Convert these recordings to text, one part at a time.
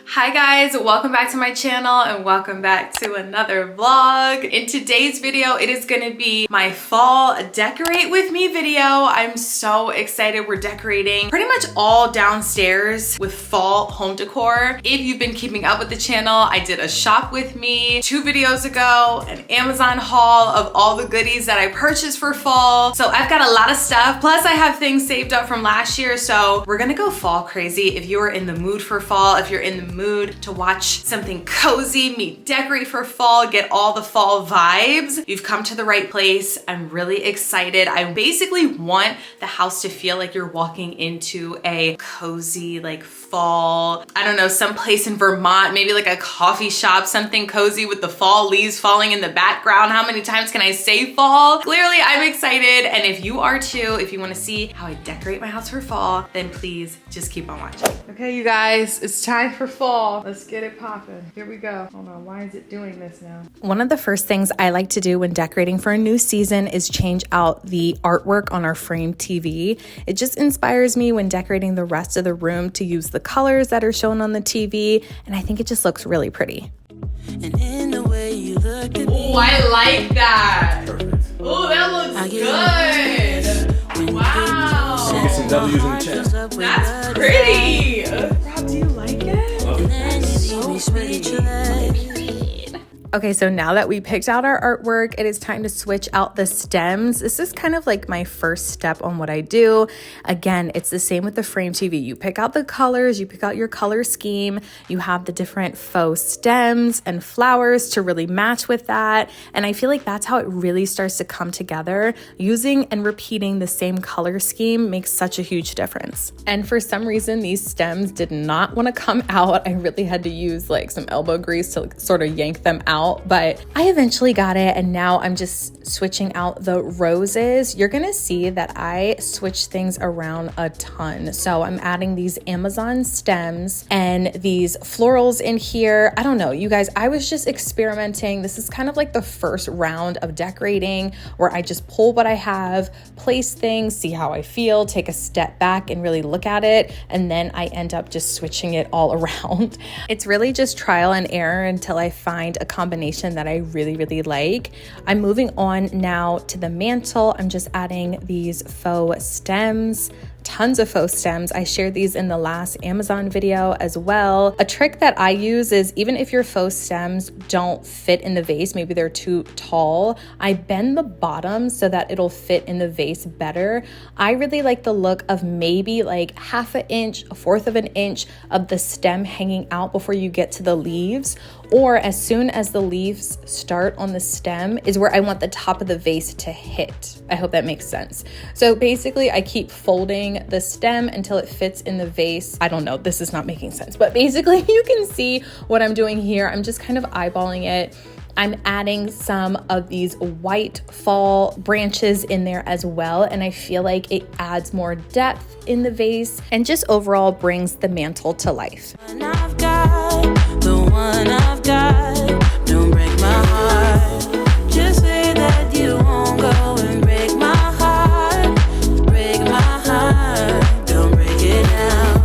Hi guys, welcome back to my channel and welcome back to another vlog. In today's video, it is gonna be my fall decorate with me video. I'm so excited. We're decorating pretty much all downstairs with fall home decor. If you've been keeping up with the channel, I did a shop with me 2 videos ago, an Amazon haul of all the goodies that I purchased for fall. So I've got a lot of stuff. Plus I have things saved up from last year. So we're gonna go fall crazy. If you are in the mood for fall, if you're in the mood to watch something cozy, me decorate for fall, get all the fall vibes, you've come to the right place. I'm really excited. I basically want the house to feel like you're walking into a cozy, like fall, I don't know, someplace in Vermont, maybe like a coffee shop, something cozy with the fall leaves falling in the background. How many times can I say fall? Clearly I'm excited. And if you are too, if you wanna see how I decorate my house for fall, then please just keep on watching. Okay, you guys, it's time for fall. Let's get it popping. Here we go. Hold on, why is it doing this now? One of the first things I like to do when decorating for a new season is change out the artwork on our frame TV. It just inspires me when decorating the rest of the room to use the colors that are shown on the TV, and I think it just looks really pretty. And in the way you look at me, I like that. Oh, that looks good. Wow. Get some W's in the chat. That's pretty. Rob, do you like it? So pretty. Okay, so now that we picked out our artwork, it is time to switch out the stems. This is kind of like my first step on what I do. Again, it's the same with the frame TV. You pick out the colors, you pick out your color scheme, you have the different faux stems and flowers to really match with that. And I feel like that's how it really starts to come together. Using and repeating the same color scheme makes such a huge difference. And for some reason, these stems did not want to come out. I really had to use like some elbow grease to sort of yank them out. But I eventually got it, and now I'm just switching out the roses. You're gonna see that I switch things around a ton. So I'm adding these Amazon stems and these florals in here. I don't know, you guys, I was just experimenting. This is kind of like the first round of decorating where I just pull what I have, place things, see how I feel, take a step back and really look at it, and then I end up just switching it all around. It's really just trial and error until I find a combination that I really like. I'm moving on now to the mantle. I'm just adding these faux stems. Tons of faux stems. I shared these in the last Amazon video as well. A trick that I use is even if your faux stems don't fit in the vase, maybe they're too tall, I bend the bottom so that it'll fit in the vase better. I really like the look of maybe like 1/2 inch, 1/4 of an inch of the stem hanging out before you get to the leaves, or as soon as the leaves start on the stem is where I want the top of the vase to hit. I hope that makes sense. So basically I keep folding the stem until it fits in the vase. I don't know, this is not making sense, but basically you can see what I'm doing here. I'm just kind of eyeballing it. I'm adding some of these white fall branches in there as well, and I feel like it adds more depth in the vase and just overall brings the mantle to life. The one I've got, don't break my heart. Just say that you won't go and break my heart. Break my heart, don't break it now.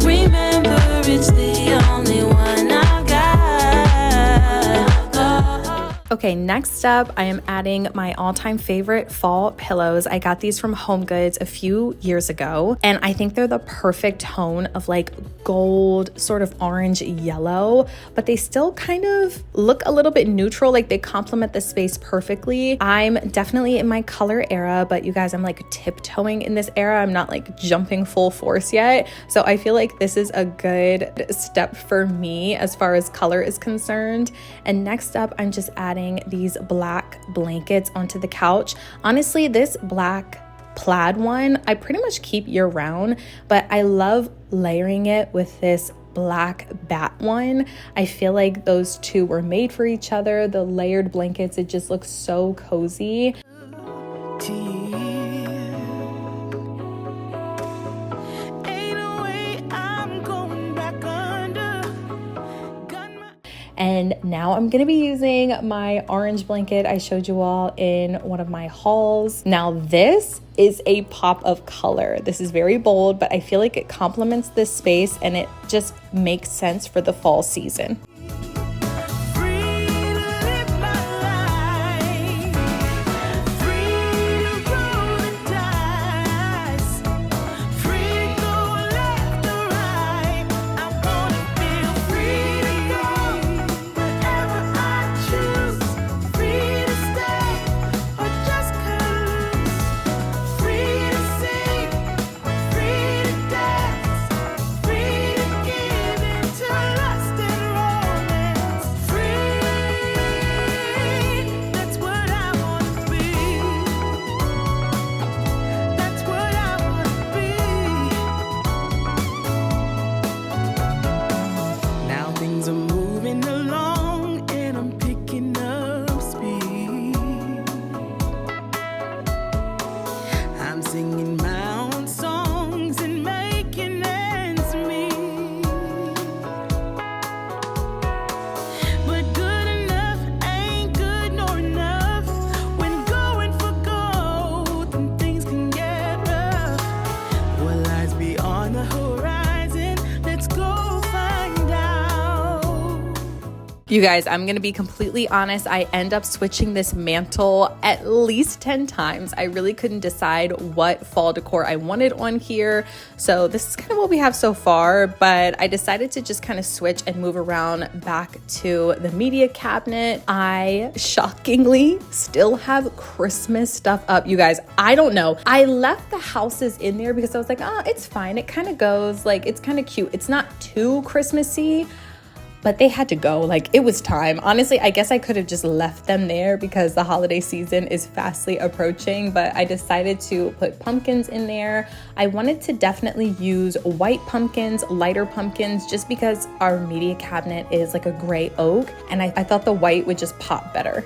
Remember, it's the only one I've got. Okay, next up, I am adding my all-time favorite fall pillows. I got these from HomeGoods a few years ago, and I think they're the perfect tone of like gold, sort of orange yellow, but they still kind of look a little bit neutral, like they complement the space perfectly. I'm definitely in my color era, but you guys, I'm like tiptoeing in this era. I'm not like jumping full force yet. So I feel like this is a good step for me as far as color is concerned. And next up, I'm just adding these black blankets onto the couch. Honestly, this black plaid one I pretty much keep year round, but I love layering it with this black bat one. I feel like those two were made for each other. The layered blankets, it just looks so cozy. And now I'm gonna be using my orange blanket I showed you all in one of my hauls. Now this is a pop of color. This is very bold, but I feel like it complements this space and it just makes sense for the fall season. You guys, I'm gonna be completely honest. I end up switching this mantle at least 10 times. I really couldn't decide what fall decor I wanted on here. So this is kind of what we have so far, but I decided to just kind of switch and move around back to the media cabinet. I shockingly still have Christmas stuff up. You guys, I don't know. I left the houses in there because I was like, oh, it's fine. It kind of goes, like, it's kind of cute. It's not too Christmassy, but they had to go. Like, it was time. Honestly, I guess I could have just left them there because the holiday season is fastly approaching, but I decided to put pumpkins in there. I wanted to definitely use white pumpkins, lighter pumpkins, just because our media cabinet is like a gray oak, and I thought the white would just pop better.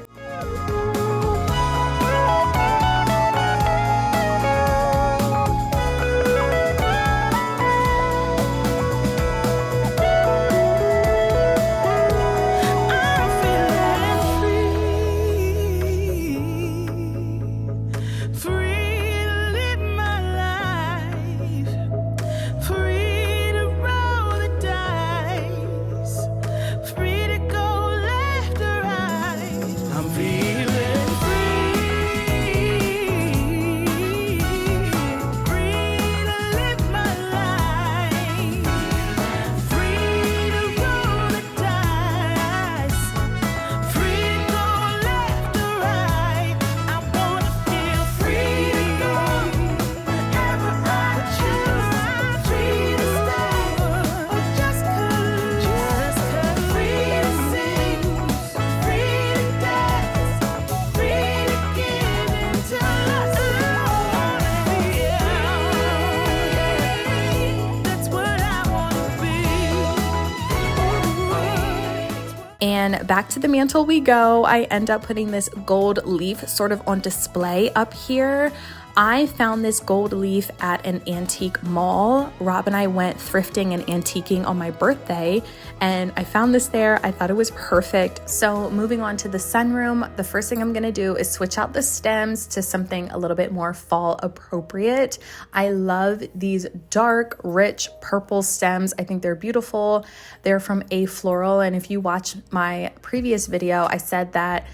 And back to the mantle we go. I end up putting this gold leaf sort of on display up here. I found this gold leaf at an antique mall. Rob and I went thrifting and antiquing on my birthday, and I found this there. I thought it was perfect. So moving on to the sunroom, the first thing I'm gonna do is switch out the stems to something a little bit more fall appropriate. I love these dark, rich purple stems. I think they're beautiful. They're from A Floral, and if you watch my previous video, I said that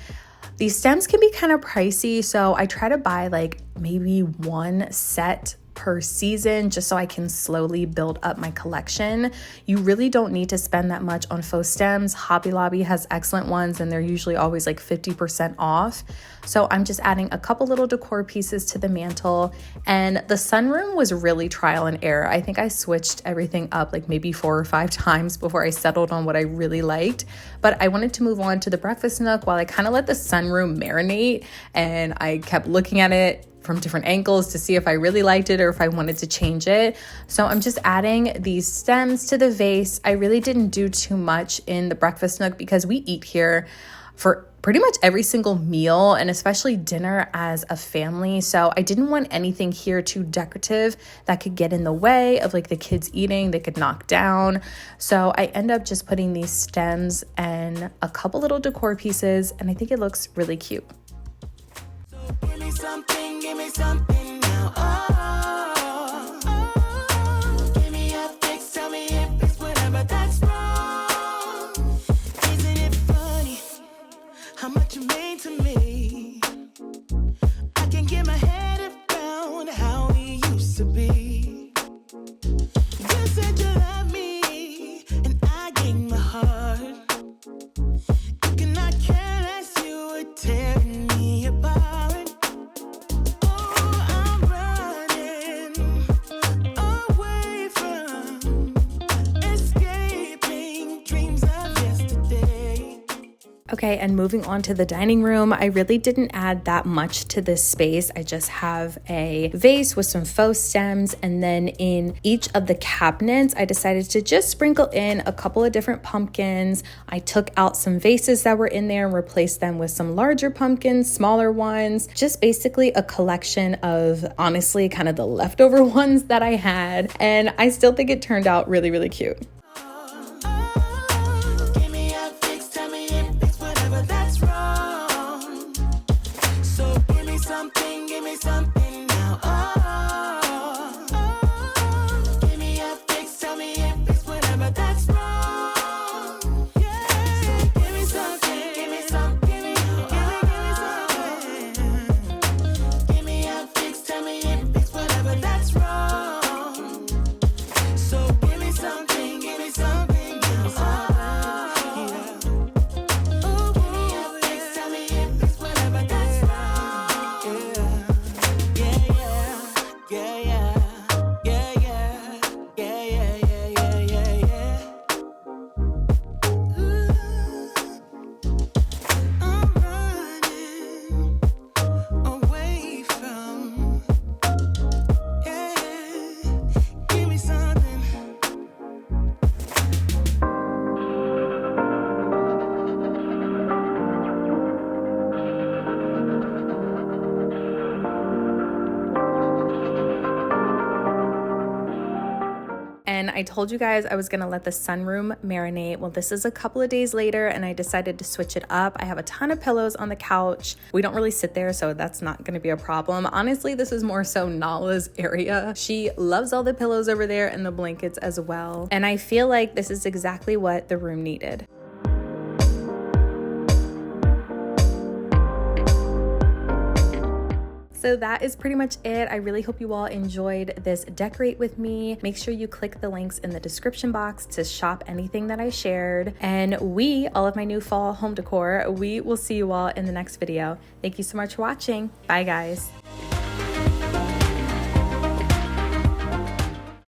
these stems can be kind of pricey, so I try to buy like maybe one set per season just so I can slowly build up my collection. You really don't need to spend that much on faux stems. Hobby Lobby has excellent ones and they're usually always like 50% off. So I'm just adding a couple little decor pieces to the mantle, and the sunroom was really trial and error. I think I switched everything up like maybe 4 or 5 times before I settled on what I really liked. But I wanted to move on to the breakfast nook while I kind of let the sunroom marinate, and I kept looking at it from different angles to see if I really liked it or if I wanted to change it. So I'm just adding these stems to the vase. I really didn't do too much in the breakfast nook because we eat here for pretty much every single meal and especially dinner as a family. So I didn't want anything here too decorative that could get in the way of like the kids eating, they could knock down. So I end up just putting these stems and a couple little decor pieces, and I think it looks really cute. So give me something now. Oh, give me a fix, tell me if it's whatever that's wrong. Isn't it funny how much you mean to me? I can't get my head around how we used to be. You said you love me, and I gave my heart. You cannot care less, you were tearing me apart. Oh, I'm running away from escaping dreams of yesterday. Okay, and moving on to the dining room, I really didn't add that much to this space. I just have a vase with some faux stems, and then in each of the cabinets, I decided to just sprinkle in a couple of different pumpkins. I took out some vases that were in there and replaced them with some larger pumpkins, smaller ones, just basically a collection of, honestly, kind of the leftover ones that I had, and I still think it turned out really, really cute. Give me a fix, tell me if it's whatever that's wrong. So give me something now. Oh, give me a fix, tell me if it's whatever that's wrong. Yeah. So give me something, give me something. Give me a fix, tell me if it's whatever that's wrong. So give me something now. Oh, give me a fix, tell me if it's whatever that's wrong. Yeah. Ooh, I'm running away from. Give me something. And I told you guys I was gonna let the sunroom marinate. Well, this is a couple of days later and I decided to switch it up. I have a ton of pillows on the couch. We don't really sit there, so that's not gonna be a problem. Honestly, this is more so Nala's area. She loves all the pillows over there and the blankets as well. And I feel like this is exactly what the room needed. So that is pretty much it. I really hope you all enjoyed this decorate with me. Make sure you click the links in the description box to shop anything that I shared. And all of my new fall home decor, we will see you all in the next video. Thank you so much for watching. Bye guys.